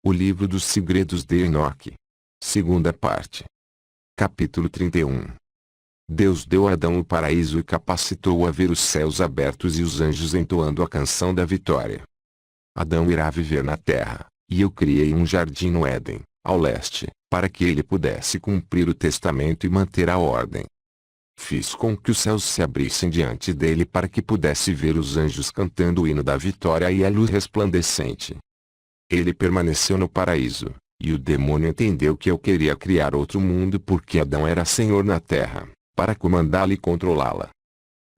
O livro dos segredos de Enoque. Segunda parte. Capítulo 31. Deus deu a Adão o paraíso e capacitou-o a ver os céus abertos e os anjos entoando a canção da vitória. Adão irá viver na terra, e eu criei um jardim no Éden, ao leste, para que ele pudesse cumprir o testamento e manter a ordem. Fiz com que os céus se abrissem diante dele para que pudesse ver os anjos cantando o hino da vitória e a luz resplandecente. Ele permaneceu no paraíso, e o demônio entendeu que eu queria criar outro mundo porque Adão era senhor na terra, para comandá-la e controlá-la.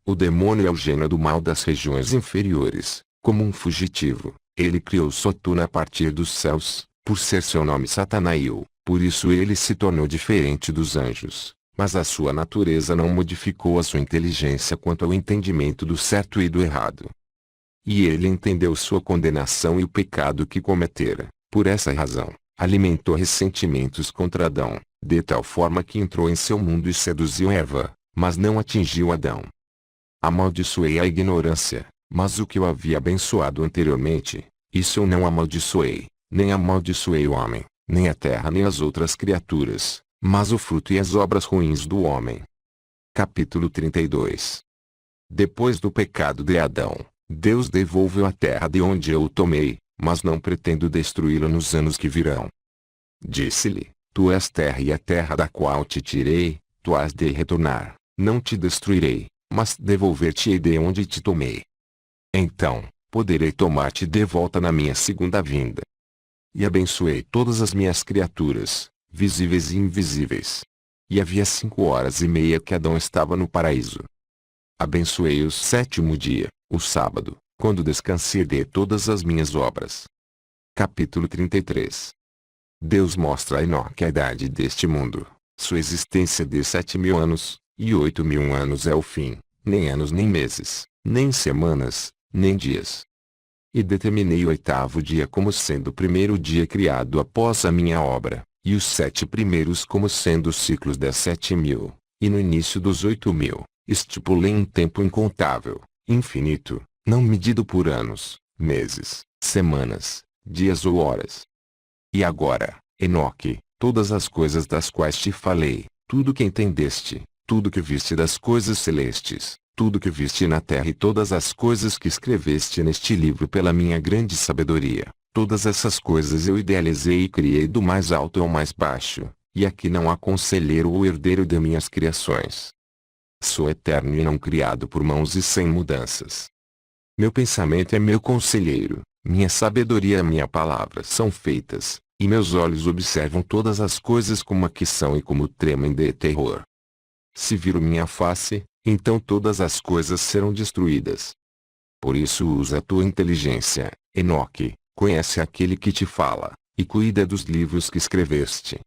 O demônio é o gênio do mal das regiões inferiores. Como um fugitivo, ele criou Sotuna a partir dos céus, por ser seu nome Satanael, por isso ele se tornou diferente dos anjos, mas a sua natureza não modificou a sua inteligência quanto ao entendimento do certo e do errado. E ele entendeu sua condenação e o pecado que cometera, por essa razão, alimentou ressentimentos contra Adão, de tal forma que entrou em seu mundo e seduziu Eva, mas não atingiu Adão. Amaldiçoei a ignorância, mas o que eu havia abençoado anteriormente, isso eu não amaldiçoei, nem amaldiçoei o homem, nem a terra nem as outras criaturas, mas o fruto e as obras ruins do homem. Capítulo 32. Depois do pecado de Adão, Deus devolveu a terra de onde eu o tomei, mas não pretendo destruí-la nos anos que virão. Disse-lhe: Tu és terra e a terra da qual te tirei, tu has de retornar, não te destruirei, mas devolver-te-ei de onde te tomei. Então, poderei tomar-te de volta na minha segunda vinda. E abençoei todas as minhas criaturas, visíveis e invisíveis. E havia 5h30 que Adão estava no paraíso. Abençoei o sétimo dia, o sábado, quando descansei de todas as minhas obras. Capítulo 33. Deus mostra a Enoque a idade deste mundo, sua existência de 7.000 anos, e 8.000 anos é o fim, nem anos nem meses, nem semanas, nem dias. E determinei o 8º dia como sendo o primeiro dia criado após a minha obra, e os 7 primeiros como sendo os ciclos das 7.000, e no início dos 8.000, estipulei um tempo incontável, infinito, não medido por anos, meses, semanas, dias ou horas. E agora, Enoque, todas as coisas das quais te falei, tudo que entendeste, tudo que viste das coisas celestes, tudo que viste na terra e todas as coisas que escreveste neste livro pela minha grande sabedoria, todas essas coisas eu idealizei e criei do mais alto ao mais baixo, e aqui não há conselheiro ou herdeiro de minhas criações. Sou eterno e não criado por mãos e sem mudanças. Meu pensamento é meu conselheiro, minha sabedoria e minha palavra são feitas, e meus olhos observam todas as coisas como aqui são e como tremem de terror. Se viro minha face, então todas as coisas serão destruídas. Por isso usa a tua inteligência, Enoque, conhece aquele que te fala, e cuida dos livros que escreveste.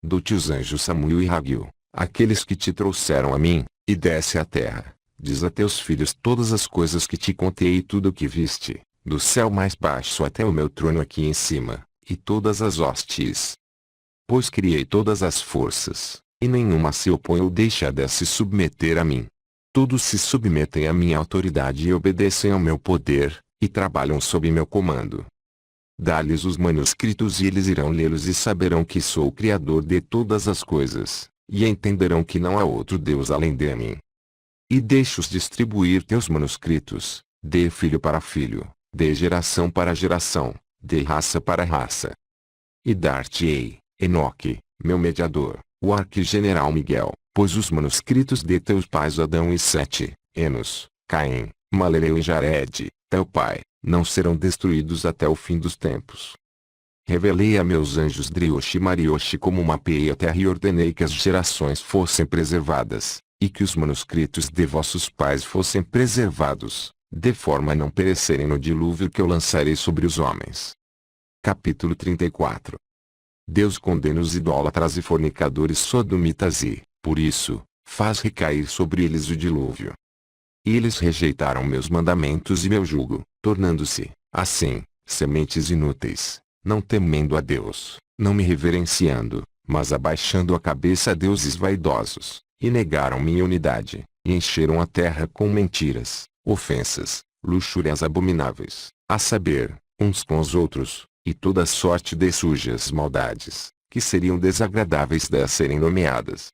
Dou-te os anjos Samuel e Raguel, aqueles que te trouxeram a mim, e desce à terra, diz a teus filhos todas as coisas que te contei e tudo o que viste, do céu mais baixo até o meu trono aqui em cima, e todas as hostes. Pois criei todas as forças, e nenhuma se opõe ou deixa de se submeter a mim. Todos se submetem à minha autoridade e obedecem ao meu poder, e trabalham sob meu comando. Dá-lhes os manuscritos e eles irão lê-los e saberão que sou o Criador de todas as coisas, e entenderão que não há outro Deus além de mim. E deixa-os distribuir teus manuscritos, de filho para filho, de geração para geração, de raça para raça. E dar-te-ei, Enoque, meu mediador, o arquigeneral Miguel, pois os manuscritos de teus pais Adão e Sete, Enos, Caim, Malereu e Jared, teu pai, não serão destruídos até o fim dos tempos. Revelei a meus anjos Drioshi e Marioshi como mapeei a terra e ordenei que as gerações fossem preservadas, e que os manuscritos de vossos pais fossem preservados, de forma a não perecerem no dilúvio que eu lançarei sobre os homens. Capítulo 34. Deus condena os idólatras e fornicadores sodomitas e, por isso, faz recair sobre eles o dilúvio. Eles rejeitaram meus mandamentos e meu jugo, tornando-se, assim, sementes inúteis, não temendo a Deus, não me reverenciando, mas abaixando a cabeça a deuses vaidosos, e negaram minha unidade, e encheram a terra com mentiras, ofensas, luxúrias abomináveis, a saber, uns com os outros, e toda sorte de sujas maldades, que seriam desagradáveis de serem nomeadas.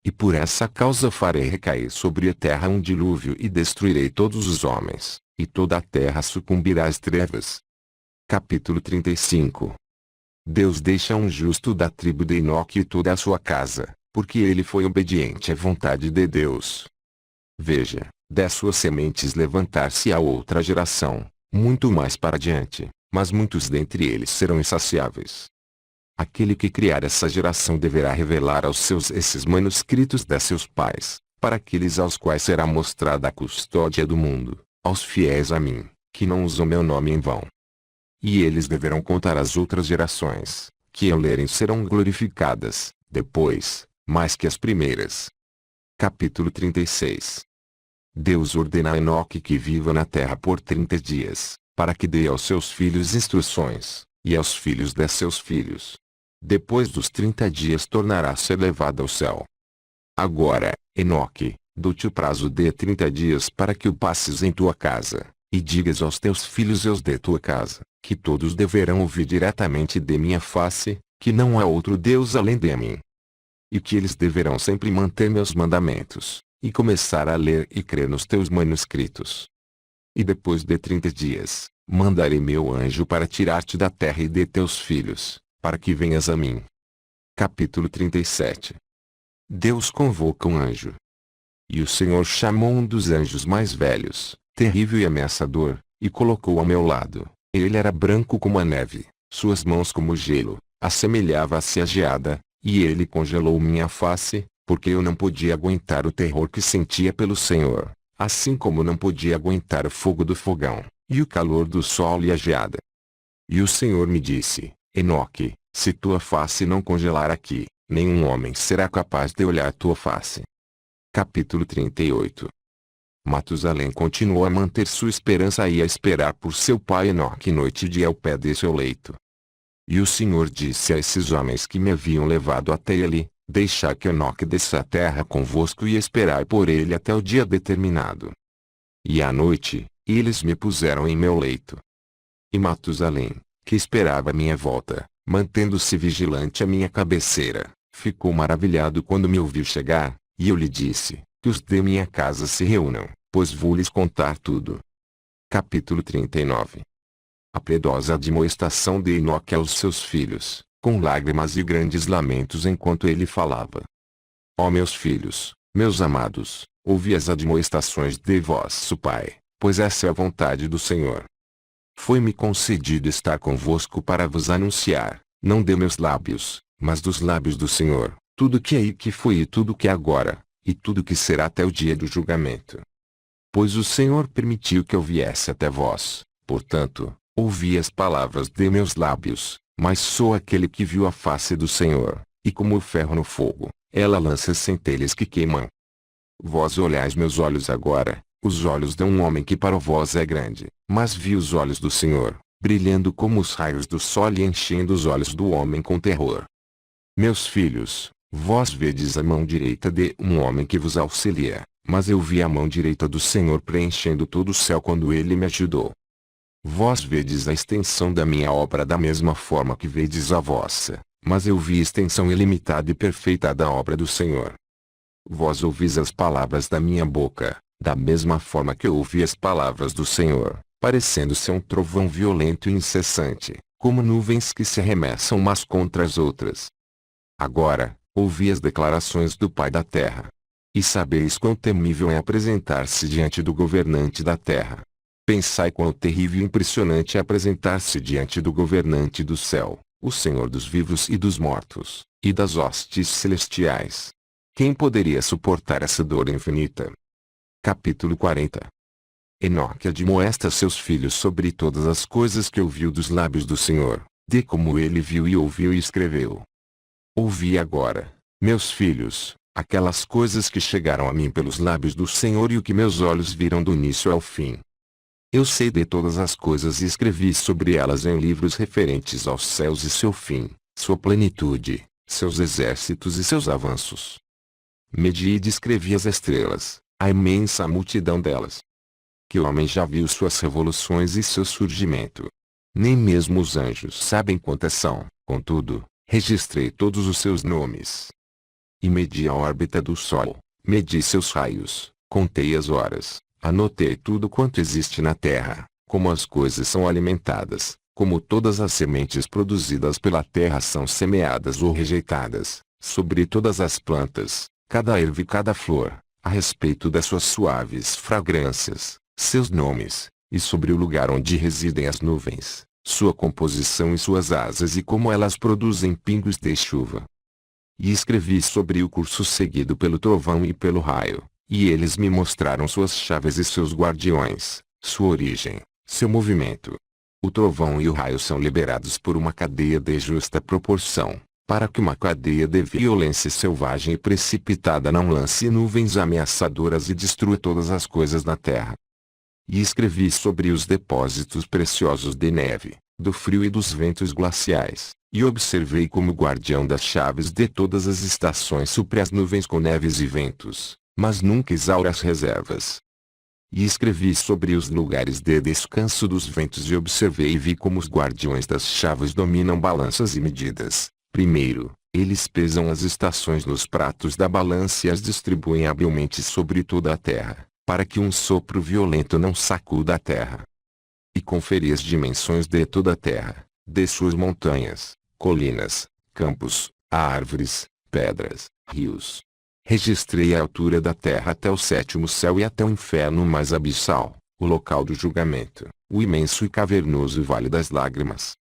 E por essa causa farei recair sobre a terra um dilúvio e destruirei todos os homens, e toda a terra sucumbirá às trevas. Capítulo 35. Deus deixa um justo da tribo de Enoque e toda a sua casa, porque ele foi obediente à vontade de Deus. Veja, das suas sementes levantar-se-á outra geração, muito mais para diante, mas muitos dentre eles serão insaciáveis. Aquele que criar essa geração deverá revelar aos seus esses manuscritos de seus pais, para aqueles aos quais será mostrada a custódia do mundo, aos fiéis a mim, que não usam meu nome em vão. E eles deverão contar às outras gerações, que ao lerem serão glorificadas, depois, mais que as primeiras. Capítulo 36. Deus ordena a Enoque que viva na terra por 30 dias, para que dê aos seus filhos instruções, e aos filhos de seus filhos. Depois dos 30 dias tornará a ser levado ao céu. Agora, Enoque, dou-te o prazo de 30 dias para que o passes em tua casa, e digas aos teus filhos e aos de tua casa, que todos deverão ouvir diretamente de minha face, que não há outro Deus além de mim. E que eles deverão sempre manter meus mandamentos, e começar a ler e crer nos teus manuscritos. E depois de 30 dias, mandarei meu anjo para tirar-te da terra e de teus filhos, para que venhas a mim. Capítulo 37. Deus convoca um anjo. E o Senhor chamou um dos anjos mais velhos, terrível e ameaçador, e colocou ao meu lado. Ele era branco como a neve, suas mãos como gelo, assemelhava-se à geada, e ele congelou minha face, porque eu não podia aguentar o terror que sentia pelo Senhor, assim como não podia aguentar o fogo do fogão, e o calor do sol e a geada. E o Senhor me disse: Enoque, se tua face não congelar aqui, nenhum homem será capaz de olhar tua face. Capítulo 38. Matusalém continuou a manter sua esperança e a esperar por seu pai Enoque noite e dia ao pé de seu leito. E o Senhor disse a esses homens que me haviam levado até ele: Deixai que Enoque desça à terra convosco e esperai por ele até o dia determinado. E à noite, eles me puseram em meu leito. E Matusalém, que esperava a minha volta, mantendo-se vigilante à minha cabeceira, ficou maravilhado quando me ouviu chegar, e eu lhe disse: que os de minha casa se reúnam, pois vou lhes contar tudo. Capítulo 39. A piedosa admoestação de Enoque aos seus filhos, com lágrimas e grandes lamentos enquanto ele falava. Ó meus filhos, meus amados, ouvi as admoestações de vosso Pai, pois essa é a vontade do Senhor. Foi-me concedido estar convosco para vos anunciar, não de meus lábios, mas dos lábios do Senhor, tudo que é e que foi e tudo que é agora, e tudo que será até o dia do julgamento. Pois o Senhor permitiu que eu viesse até vós, portanto, ouvi as palavras de meus lábios, mas sou aquele que viu a face do Senhor, e como o ferro no fogo, ela lança centelhas que queimam. Vós olhais meus olhos agora, os olhos de um homem que para vós é grande, mas vi os olhos do Senhor, brilhando como os raios do sol e enchendo os olhos do homem com terror. Meus filhos, vós vedes a mão direita de um homem que vos auxilia, mas eu vi a mão direita do Senhor preenchendo todo o céu quando ele me ajudou. Vós vedes a extensão da minha obra da mesma forma que vedes a vossa, mas eu vi a extensão ilimitada e perfeita da obra do Senhor. Vós ouvis as palavras da minha boca, da mesma forma que eu ouvi as palavras do Senhor, parecendo ser um trovão violento e incessante, como nuvens que se arremessam umas contra as outras. Agora, ouvi as declarações do Pai da terra. E sabeis quão temível é apresentar-se diante do governante da terra. Pensai quão terrível e impressionante é apresentar-se diante do governante do céu, o Senhor dos vivos e dos mortos, e das hostes celestiais. Quem poderia suportar essa dor infinita? Capítulo 40. Enoque admoesta seus filhos sobre todas as coisas que ouviu dos lábios do Senhor, de como ele viu e ouviu e escreveu. Ouvi agora, meus filhos, aquelas coisas que chegaram a mim pelos lábios do Senhor e o que meus olhos viram do início ao fim. Eu sei de todas as coisas e escrevi sobre elas em livros referentes aos céus e seu fim, sua plenitude, seus exércitos e seus avanços. Medi e descrevi as estrelas, a imensa multidão delas. Que homem já viu suas revoluções e seu surgimento? Nem mesmo os anjos sabem quantas são. Contudo, registrei todos os seus nomes. E medi a órbita do Sol, medi seus raios, contei as horas, anotei tudo quanto existe na Terra, como as coisas são alimentadas, como todas as sementes produzidas pela terra são semeadas ou rejeitadas, sobre todas as plantas, cada erva e cada flor, a respeito das suas suaves fragrâncias, seus nomes, e sobre o lugar onde residem as nuvens, sua composição e suas asas e como elas produzem pingos de chuva. E escrevi sobre o curso seguido pelo trovão e pelo raio, e eles me mostraram suas chaves e seus guardiões, sua origem, seu movimento. O trovão e o raio são liberados por uma cadeia de justa proporção, para que uma cadeia de violência selvagem e precipitada não lance nuvens ameaçadoras e destrua todas as coisas na terra. E escrevi sobre os depósitos preciosos de neve, do frio e dos ventos glaciais, e observei como guardião das chaves de todas as estações supre as nuvens com neves e ventos, mas nunca exaure as reservas. E escrevi sobre os lugares de descanso dos ventos e observei e vi como os guardiões das chaves dominam balanças e medidas. Primeiro, eles pesam as estações nos pratos da balança e as distribuem habilmente sobre toda a terra, para que um sopro violento não sacuda a terra. E conferi as dimensões de toda a terra, de suas montanhas, colinas, campos, árvores, pedras, rios. Registrei a altura da terra até o sétimo céu e até o inferno mais abissal, o local do julgamento, o imenso e cavernoso vale das lágrimas.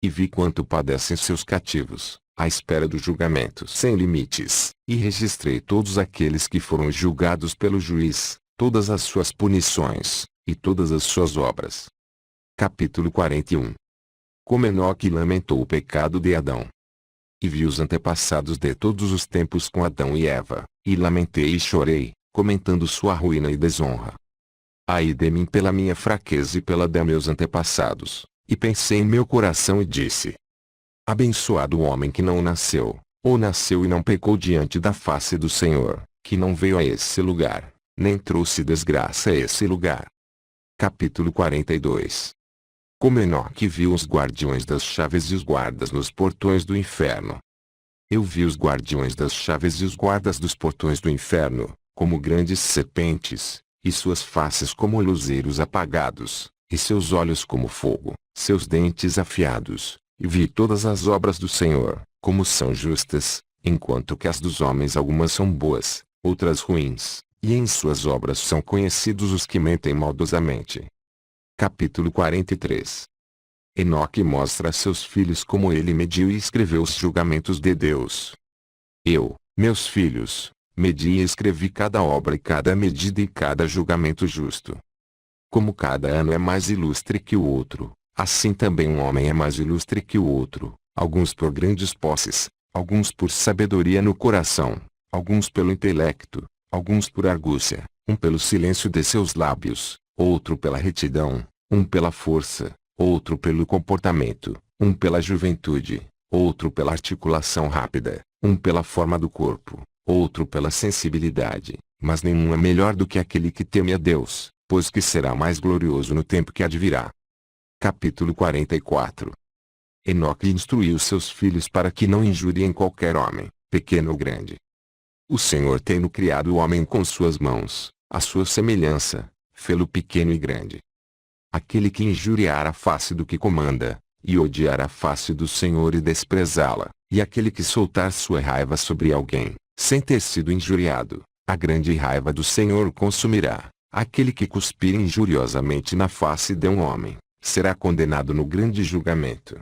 E vi quanto padecem seus cativos, à espera do julgamento sem limites, e registrei todos aqueles que foram julgados pelo juiz, todas as suas punições, e todas as suas obras. Capítulo 41. Como Enoque lamentou o pecado de Adão. E vi os antepassados de todos os tempos com Adão e Eva, e lamentei e chorei, comentando sua ruína e desonra. Ai de mim pela minha fraqueza e pela de meus antepassados, e pensei em meu coração e disse: abençoado o homem que não nasceu, ou nasceu e não pecou diante da face do Senhor, que não veio a esse lugar, nem trouxe desgraça a esse lugar. Capítulo 42. Como Enoque viu os guardiões das chaves e os guardas nos portões do inferno. Eu vi os guardiões das chaves e os guardas dos portões do inferno, como grandes serpentes, e suas faces como luzeiros apagados, e seus olhos como fogo, seus dentes afiados, e vi todas as obras do Senhor, como são justas, enquanto que as dos homens algumas são boas, outras ruins, e em suas obras são conhecidos os que mentem maldosamente. Capítulo 43. Enoque mostra a seus filhos como ele mediu e escreveu os julgamentos de Deus. Eu, meus filhos, medi e escrevi cada obra e cada medida e cada julgamento justo. Como cada ano é mais ilustre que o outro, assim também um homem é mais ilustre que o outro, alguns por grandes posses, alguns por sabedoria no coração, alguns pelo intelecto, alguns por argúcia, um pelo silêncio de seus lábios, outro pela retidão, um pela força, outro pelo comportamento, um pela juventude, outro pela articulação rápida, um pela forma do corpo, outro pela sensibilidade, mas nenhum é melhor do que aquele que teme a Deus, pois que será mais glorioso no tempo que advirá. Capítulo 44. Enoque instruiu seus filhos para que não injuriem qualquer homem, pequeno ou grande. O Senhor tendo criado o homem com suas mãos, à sua semelhança, fê-lo pequeno e grande. Aquele que injuriar a face do que comanda, e odiar a face do Senhor e desprezá-la, e aquele que soltar sua raiva sobre alguém, sem ter sido injuriado, a grande raiva do Senhor o consumirá. Aquele que cuspir injuriosamente na face de um homem, será condenado no grande julgamento.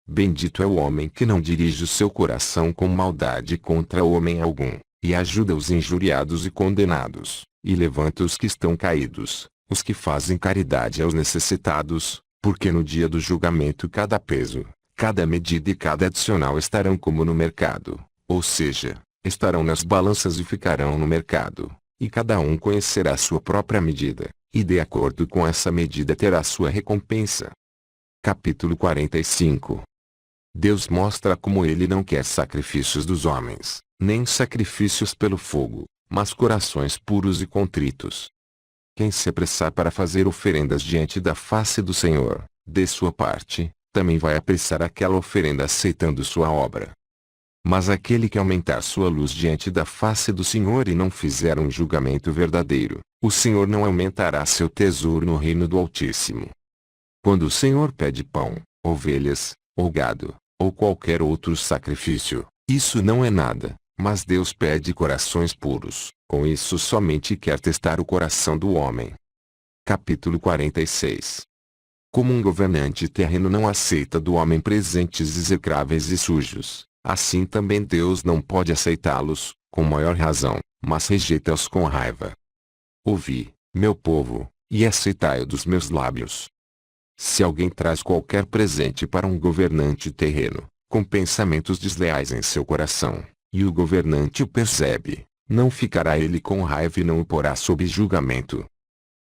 Bendito é o homem que não dirige o seu coração com maldade contra homem algum, e ajuda os injuriados e condenados, e levanta os que estão caídos, os que fazem caridade aos necessitados, porque no dia do julgamento cada peso, cada medida e cada adicional estarão como no mercado, ou seja, estarão nas balanças e ficarão no mercado, e cada um conhecerá sua própria medida, e de acordo com essa medida terá sua recompensa. Capítulo 45. Deus mostra como ele não quer sacrifícios dos homens, nem sacrifícios pelo fogo, mas corações puros e contritos. Quem se apressar para fazer oferendas diante da face do Senhor, de sua parte, também vai apressar aquela oferenda aceitando sua obra. Mas aquele que aumentar sua luz diante da face do Senhor e não fizer um julgamento verdadeiro, o Senhor não aumentará seu tesouro no reino do Altíssimo. Quando o Senhor pede pão, ovelhas, ou gado, ou qualquer outro sacrifício, isso não é nada, mas Deus pede corações puros. Com isso somente quer testar o coração do homem. Capítulo 46. Como um governante terreno não aceita do homem presentes execráveis e sujos, assim também Deus não pode aceitá-los, com maior razão, mas rejeita-os com raiva. Ouvi, meu povo, e aceitai-o dos meus lábios. Se alguém traz qualquer presente para um governante terreno, com pensamentos desleais em seu coração, e o governante o percebe, não ficará ele com raiva e não o porá sob julgamento.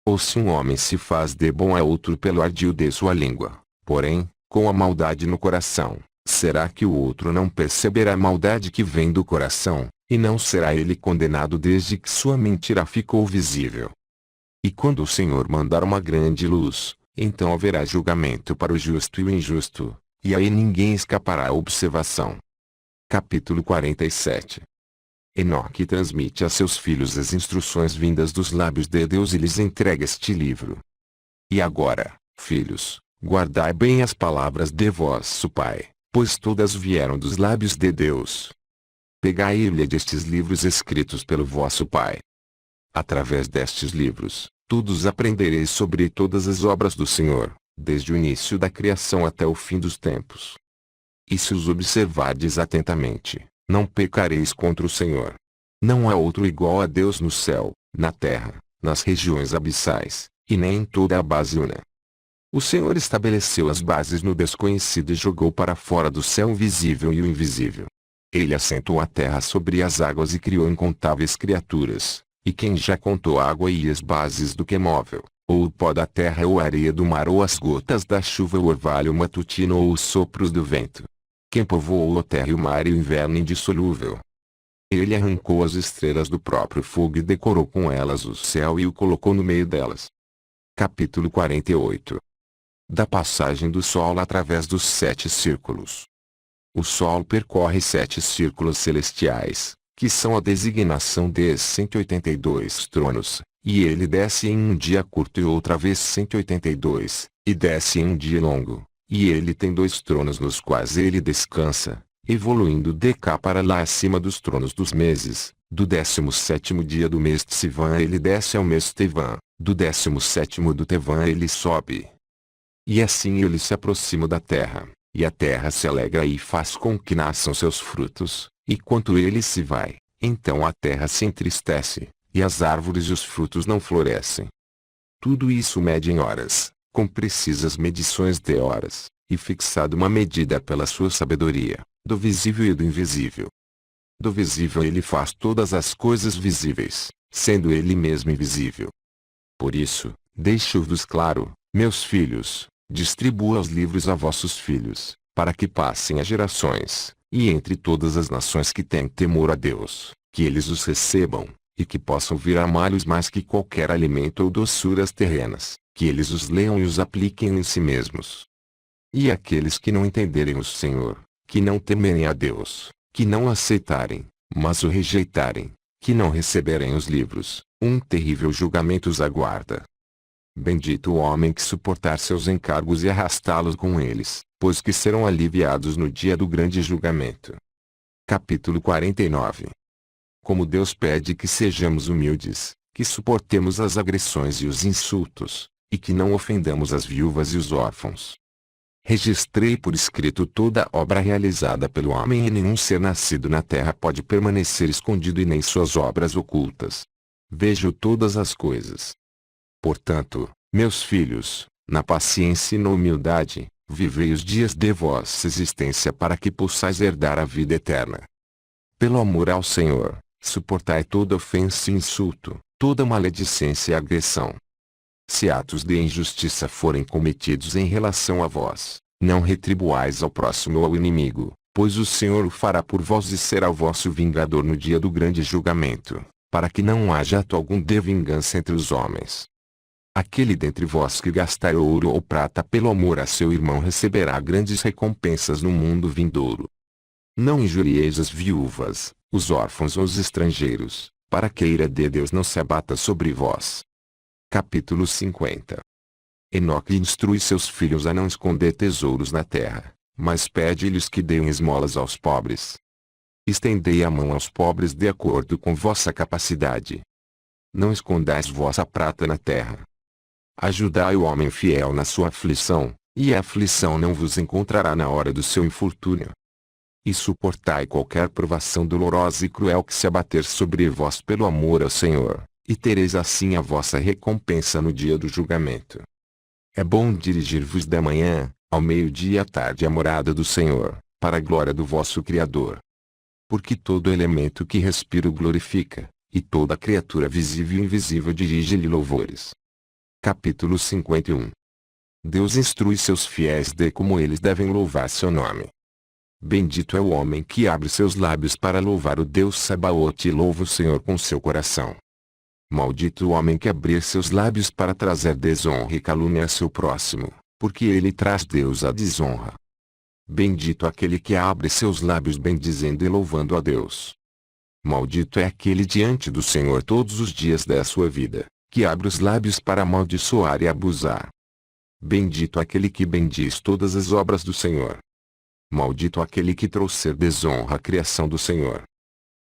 Ou se um homem se faz de bom a outro pelo ardil de sua língua, porém, com a maldade no coração, será que o outro não perceberá a maldade que vem do coração, e não será ele condenado desde que sua mentira ficou visível? E quando o Senhor mandar uma grande luz, então haverá julgamento para o justo e o injusto, e aí ninguém escapará à observação. Capítulo 47. Enoque transmite a seus filhos as instruções vindas dos lábios de Deus e lhes entrega este livro. E agora, filhos, guardai bem as palavras de vosso Pai, pois todas vieram dos lábios de Deus. Pegai-lhe destes livros escritos pelo vosso Pai. Através destes livros, todos aprendereis sobre todas as obras do Senhor, desde o início da criação até o fim dos tempos. E se os observardes atentamente, não pecareis contra o Senhor. Não há outro igual a Deus no céu, na terra, nas regiões abissais, e nem em toda a base una. O Senhor estabeleceu as bases no desconhecido e jogou para fora do céu o visível e o invisível. Ele assentou a terra sobre as águas e criou incontáveis criaturas, e quem já contou a água e as bases do que é móvel, ou o pó da terra ou a areia do mar ou as gotas da chuva ou o orvalho matutino ou os sopros do vento? Quem povoou a terra e o mar e o inverno indissolúvel? Ele arrancou as estrelas do próprio fogo e decorou com elas o céu e o colocou no meio delas. Capítulo 48. Da passagem do Sol através dos 7 círculos. O Sol percorre 7 círculos celestiais, que são a designação de 182 tronos, e ele desce em um dia curto e outra vez 182, e desce em um dia longo. E ele tem 2 tronos nos quais ele descansa, evoluindo de cá para lá acima dos tronos dos meses. Do 17º dia do mês Sivan ele desce ao mês Tevan, do 17º do Tevan ele sobe. E assim ele se aproxima da terra, e a terra se alegra e faz com que nasçam seus frutos, e quando ele se vai, então a terra se entristece, e as árvores e os frutos não florescem. Tudo isso mede em horas, com precisas medições de horas, e fixado uma medida pela sua sabedoria, do visível e do invisível. Do visível ele faz todas as coisas visíveis, sendo ele mesmo invisível. Por isso, deixo-vos claro, meus filhos, distribua os livros a vossos filhos, para que passem as gerações, e entre todas as nações que têm temor a Deus, que eles os recebam, e que possam vir a amá-los mais que qualquer alimento ou doçuras terrenas, que eles os leiam e os apliquem em si mesmos. E aqueles que não entenderem o Senhor, que não temerem a Deus, que não aceitarem, mas o rejeitarem, que não receberem os livros, um terrível julgamento os aguarda. Bendito o homem que suportar seus encargos e arrastá-los com eles, pois que serão aliviados no dia do grande julgamento. Capítulo 49. Como Deus pede que sejamos humildes, que suportemos as agressões e os insultos, e que não ofendamos as viúvas e os órfãos. Registrei por escrito toda a obra realizada pelo homem e nenhum ser nascido na terra pode permanecer escondido e nem suas obras ocultas. Vejo todas as coisas. Portanto, meus filhos, na paciência e na humildade, vivei os dias de vossa existência para que possais herdar a vida eterna. Pelo amor ao Senhor, suportai toda ofensa e insulto, toda maledicência e agressão. Se atos de injustiça forem cometidos em relação a vós, não retribuais ao próximo ou ao inimigo, pois o Senhor o fará por vós e será o vosso vingador no dia do grande julgamento, para que não haja ato algum de vingança entre os homens. Aquele dentre vós que gastar ouro ou prata pelo amor a seu irmão receberá grandes recompensas no mundo vindouro. Não injurieis as viúvas, os órfãos ou os estrangeiros, para que a ira de Deus não se abata sobre vós. Capítulo 50. Enoque instrui seus filhos a não esconder tesouros na terra, mas pede-lhes que deem esmolas aos pobres. Estendei a mão aos pobres de acordo com vossa capacidade. Não escondais vossa prata na terra. Ajudai o homem fiel na sua aflição, e a aflição não vos encontrará na hora do seu infortúnio. E suportai qualquer provação dolorosa e cruel que se abater sobre vós pelo amor ao Senhor, e tereis assim a vossa recompensa no dia do julgamento. É bom dirigir-vos da manhã, ao meio-dia e à tarde à morada do Senhor, para a glória do vosso Criador. Porque todo elemento que respira o glorifica, e toda criatura visível e invisível dirige-lhe louvores. Capítulo 51. Deus instrui seus fiéis de como eles devem louvar seu nome. Bendito é o homem que abre seus lábios para louvar o Deus Sabaote e louva o Senhor com seu coração. Maldito o homem que abrir seus lábios para trazer desonra e calúnia a seu próximo, porque ele traz Deus à desonra. Bendito aquele que abre seus lábios bendizendo e louvando a Deus. Maldito é aquele diante do Senhor todos os dias da sua vida, que abre os lábios para amaldiçoar e abusar. Bendito aquele que bendiz todas as obras do Senhor. Maldito aquele que trouxer desonra à criação do Senhor.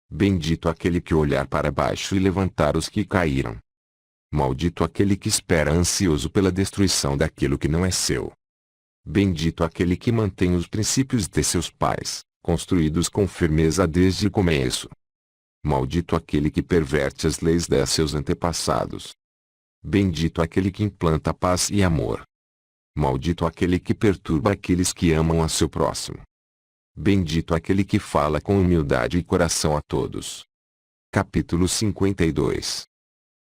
Bendito aquele que olhar para baixo e levantar os que caíram. Maldito aquele que espera ansioso pela destruição daquilo que não é seu. Bendito aquele que mantém os princípios de seus pais, construídos com firmeza desde o começo. Maldito aquele que perverte as leis de seus antepassados. Bendito aquele que implanta paz e amor. Maldito aquele que perturba aqueles que amam a seu próximo. Bendito aquele que fala com humildade e coração a todos. Capítulo 52.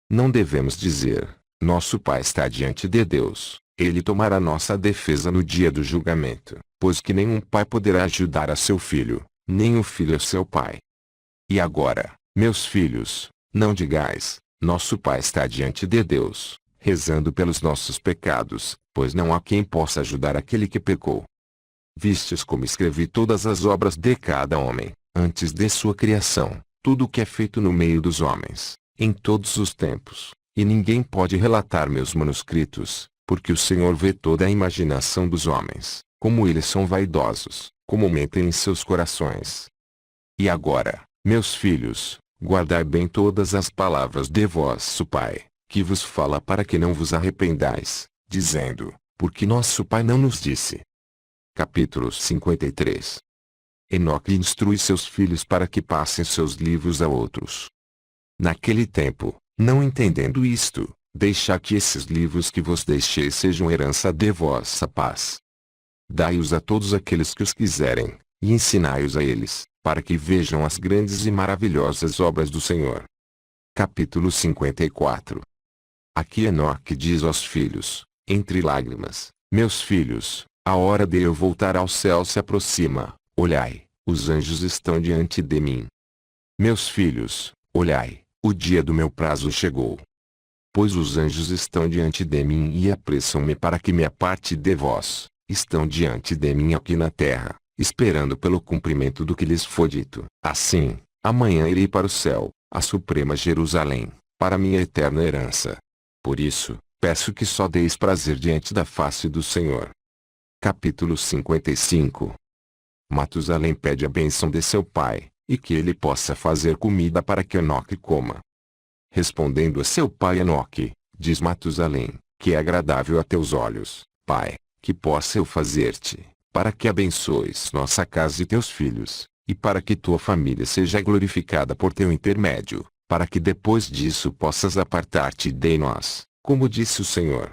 Não devemos dizer, nosso Pai está diante de Deus, Ele tomará nossa defesa no dia do julgamento, pois que nenhum pai poderá ajudar a seu filho, nem o filho a seu pai. E agora, meus filhos, não digais, nosso Pai está diante de Deus, rezando pelos nossos pecados, pois não há quem possa ajudar aquele que pecou. Vistes como escrevi todas as obras de cada homem, antes de sua criação, tudo o que é feito no meio dos homens, em todos os tempos, e ninguém pode relatar meus manuscritos, porque o Senhor vê toda a imaginação dos homens, como eles são vaidosos, como mentem em seus corações. E agora, meus filhos, guardai bem todas as palavras de vosso Pai, que vos fala para que não vos arrependais, dizendo, porque nosso Pai não nos disse. Capítulo 53. Enoque instrui seus filhos para que passem seus livros a outros. Naquele tempo, não entendendo isto, deixai que esses livros que vos deixei sejam herança de vossa paz. Dai-os a todos aqueles que os quiserem, e ensinai-os a eles, para que vejam as grandes e maravilhosas obras do Senhor. Capítulo 54. Aqui Enoque diz aos filhos, entre lágrimas, meus filhos, a hora de eu voltar ao céu se aproxima, olhai, os anjos estão diante de mim. Meus filhos, olhai, o dia do meu prazo chegou. Pois os anjos estão diante de mim e apressam-me para que me aparte de vós, estão diante de mim aqui na terra, esperando pelo cumprimento do que lhes foi dito. Assim, amanhã irei para o céu, a suprema Jerusalém, para minha eterna herança. Por isso, peço que só deis prazer diante da face do Senhor. Capítulo 55. Matusalém pede a bênção de seu pai, e que ele possa fazer comida para que Enoque coma. Respondendo a seu pai Enoque, diz Matusalém, que é agradável a teus olhos, pai, que possa eu fazer-te, para que abençoes nossa casa e teus filhos, e para que tua família seja glorificada por teu intermédio, para que depois disso possas apartar-te de nós, como disse o Senhor.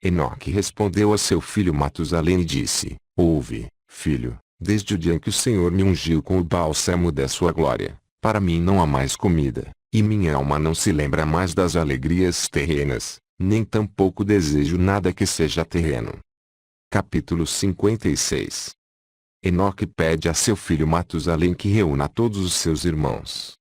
Enoque respondeu a seu filho Matusalém e disse, ouve, filho, desde o dia em que o Senhor me ungiu com o bálsamo da sua glória, para mim não há mais comida, e minha alma não se lembra mais das alegrias terrenas, nem tampouco desejo nada que seja terreno. Capítulo 56. Enoque pede a seu filho Matusalém que reúna todos os seus irmãos.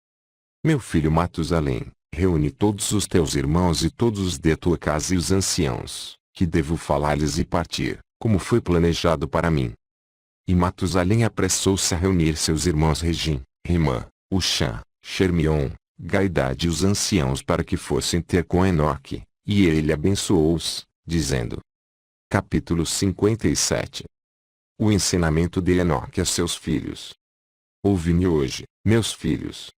Meu filho Matusalém, reúne todos os teus irmãos e todos os de tua casa e os anciãos, que devo falar-lhes e partir, como foi planejado para mim. E Matusalém apressou-se a reunir seus irmãos Regim, Rimã, Uxã, Xermion, Gaidade e os anciãos para que fossem ter com Enoque, e ele abençoou-os, dizendo. Capítulo 57. O ensinamento de Enoque a seus filhos. Ouvi-me hoje, meus filhos.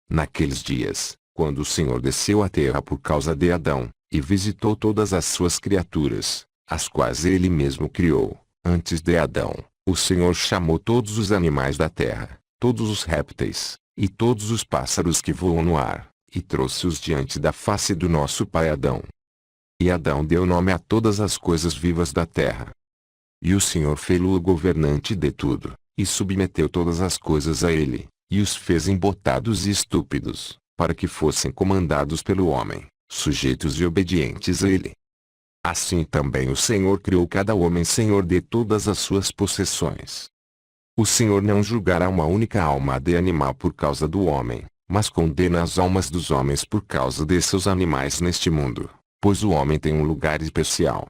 Naqueles dias, quando o Senhor desceu à terra por causa de Adão, e visitou todas as suas criaturas, as quais ele mesmo criou, antes de Adão, o Senhor chamou todos os animais da terra, todos os répteis, e todos os pássaros que voam no ar, e trouxe-os diante da face do nosso pai Adão. E Adão deu nome a todas as coisas vivas da terra. E o Senhor fê-lo o governante de tudo, e submeteu todas as coisas a ele, e os fez embotados e estúpidos, para que fossem comandados pelo homem, sujeitos e obedientes a ele. Assim também o Senhor criou cada homem senhor de todas as suas possessões. O Senhor não julgará uma única alma de animal por causa do homem, mas condena as almas dos homens por causa de seus animais neste mundo, pois o homem tem um lugar especial.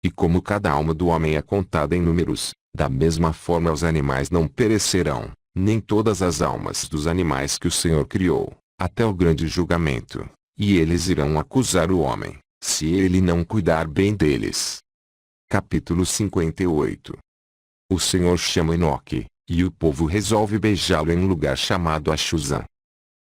E como cada alma do homem é contada em números, da mesma forma os animais não perecerão, nem todas as almas dos animais que o Senhor criou, até o grande julgamento, e eles irão acusar o homem, se ele não cuidar bem deles. Capítulo 58. O Senhor chama Enoque, e o povo resolve beijá-lo em um lugar chamado Achuzã.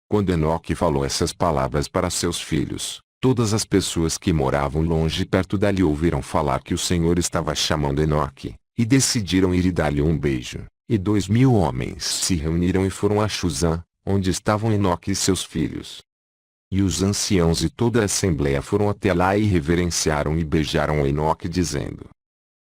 Quando Enoque falou essas palavras para seus filhos, todas as pessoas que moravam longe e perto dali ouviram falar que o Senhor estava chamando Enoque, e decidiram ir e dar-lhe um beijo. E 2.000 homens se reuniram e foram a Achuzã, onde estavam Enoque e seus filhos. E os anciãos e toda a assembleia foram até lá e reverenciaram e beijaram Enoque dizendo: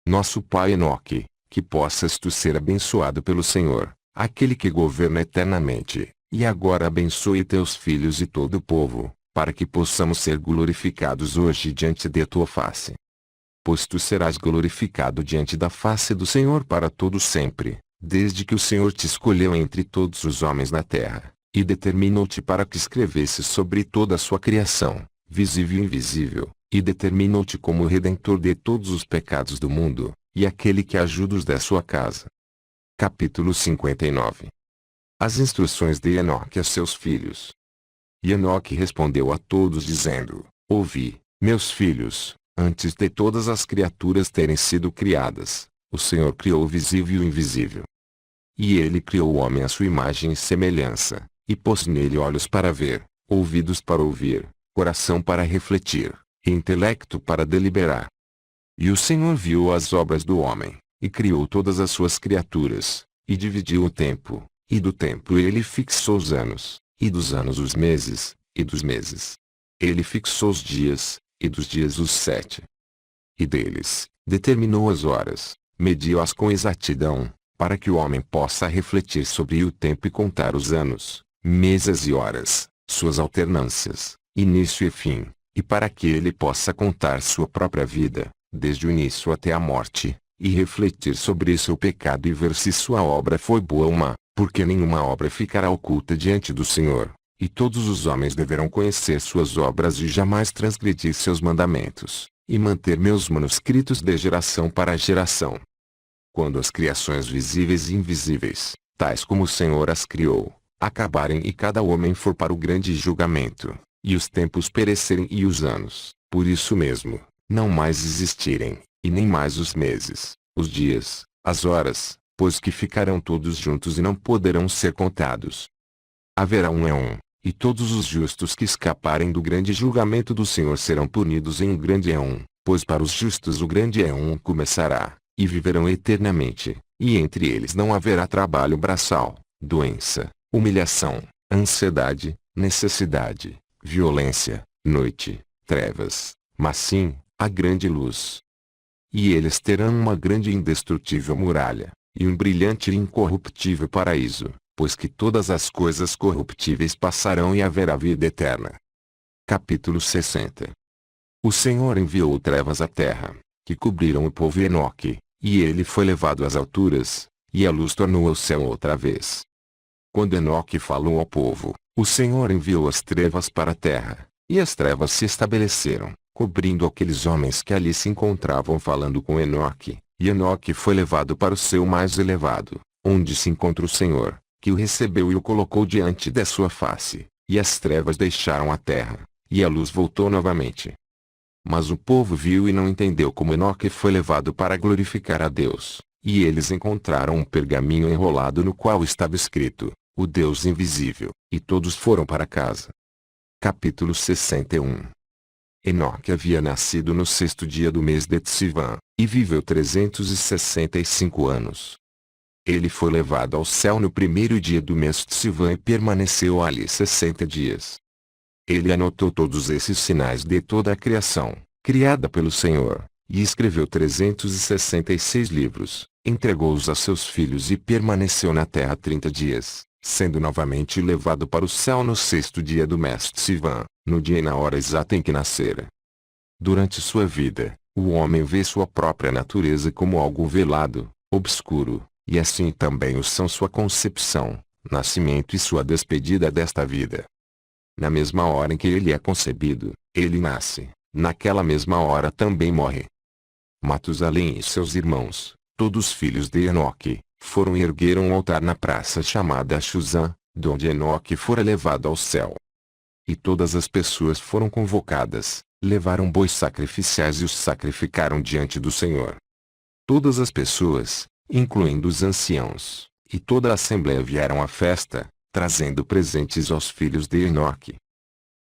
Nosso pai Enoque, que possas tu ser abençoado pelo Senhor, aquele que governa eternamente, e agora abençoe teus filhos e todo o povo, para que possamos ser glorificados hoje diante de tua face. Pois tu serás glorificado diante da face do Senhor para todo sempre, desde que o Senhor te escolheu entre todos os homens na terra, e determinou-te para que escrevesses sobre toda a sua criação, visível e invisível, e determinou-te como o redentor de todos os pecados do mundo, e aquele que ajuda os da sua casa. Capítulo 59. As instruções de Enoque a seus filhos. E Enoque respondeu a todos dizendo: Ouvi, meus filhos, antes de todas as criaturas terem sido criadas, o Senhor criou o visível e o invisível. E ele criou o homem à sua imagem e semelhança, e pôs nele olhos para ver, ouvidos para ouvir, coração para refletir, e intelecto para deliberar. E o Senhor viu as obras do homem, e criou todas as suas criaturas, e dividiu o tempo, e do tempo ele fixou os anos, e dos anos os meses, e dos meses ele fixou os dias, e dos dias os 7. E deles, determinou as horas, mediu-as com exatidão, para que o homem possa refletir sobre o tempo e contar os anos, meses e horas, suas alternâncias, início e fim, e para que ele possa contar sua própria vida, desde o início até a morte, e refletir sobre seu pecado e ver se sua obra foi boa ou má, porque nenhuma obra ficará oculta diante do Senhor, e todos os homens deverão conhecer suas obras e jamais transgredir seus mandamentos, e manter meus manuscritos de geração para geração. Quando as criações visíveis e invisíveis, tais como o Senhor as criou, acabarem e cada homem for para o grande julgamento, e os tempos perecerem e os anos, por isso mesmo, não mais existirem, e nem mais os meses, os dias, as horas, pois que ficarão todos juntos e não poderão ser contados. Haverá um éon, e todos os justos que escaparem do grande julgamento do Senhor serão punidos em um grande éon, pois para os justos o grande éon começará, e viverão eternamente, e entre eles não haverá trabalho braçal, doença, humilhação, ansiedade, necessidade, violência, noite, trevas, mas sim, a grande luz. E eles terão uma grande e indestrutível muralha, e um brilhante e incorruptível paraíso, pois que todas as coisas corruptíveis passarão e haverá vida eterna. Capítulo 60. O Senhor enviou trevas à terra, que cobriram o povo Enoque, e ele foi levado às alturas, e a luz tornou ao céu outra vez. Quando Enoque falou ao povo, O Senhor enviou as trevas para a terra, e as trevas se estabeleceram, cobrindo aqueles homens que ali se encontravam falando com Enoque. E Enoque foi levado para o céu mais elevado, onde se encontra o Senhor, que o recebeu e o colocou diante da sua face, e as trevas deixaram a terra, e a luz voltou novamente. Mas o povo viu e não entendeu como Enoque foi levado para glorificar a Deus, e eles encontraram um pergaminho enrolado no qual estava escrito, o Deus invisível, e todos foram para casa. Capítulo 61. Enoque havia nascido no 6º dia do mês de Tsivan, e viveu 365 anos. Ele foi levado ao céu no 1º dia do mês Tsivan e permaneceu ali 60 dias. Ele anotou todos esses sinais de toda a criação, criada pelo Senhor, e escreveu 366 livros, entregou-os a seus filhos e permaneceu na terra 30 dias, sendo novamente levado para o céu no 6º dia do mês Tsivan, no dia e na hora exata em que nascera. Durante sua vida, o homem vê sua própria natureza como algo velado, obscuro, e assim também o são sua concepção, nascimento e sua despedida desta vida. Na mesma hora em que ele é concebido, ele nasce, naquela mesma hora também morre. Matusalém e seus irmãos, todos filhos de Enoque, foram e ergueram um altar na praça chamada Chuzã, donde Enoque fora levado ao céu. E todas as pessoas foram convocadas, levaram bois sacrificiais e os sacrificaram diante do Senhor. Todas as pessoas, incluindo os anciãos, e toda a assembleia vieram à festa, trazendo presentes aos filhos de Enoque.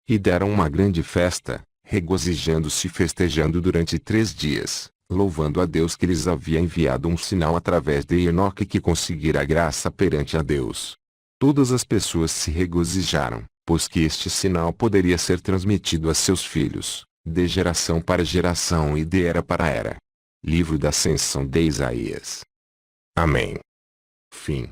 E deram uma grande festa, regozijando-se e festejando durante 3 dias, louvando a Deus que lhes havia enviado um sinal através de Enoque que conseguira graça perante a Deus. Todas as pessoas se regozijaram, pois que este sinal poderia ser transmitido a seus filhos, de geração para geração e de era para era. Livro da Ascensão de Isaías. Amém. Fim.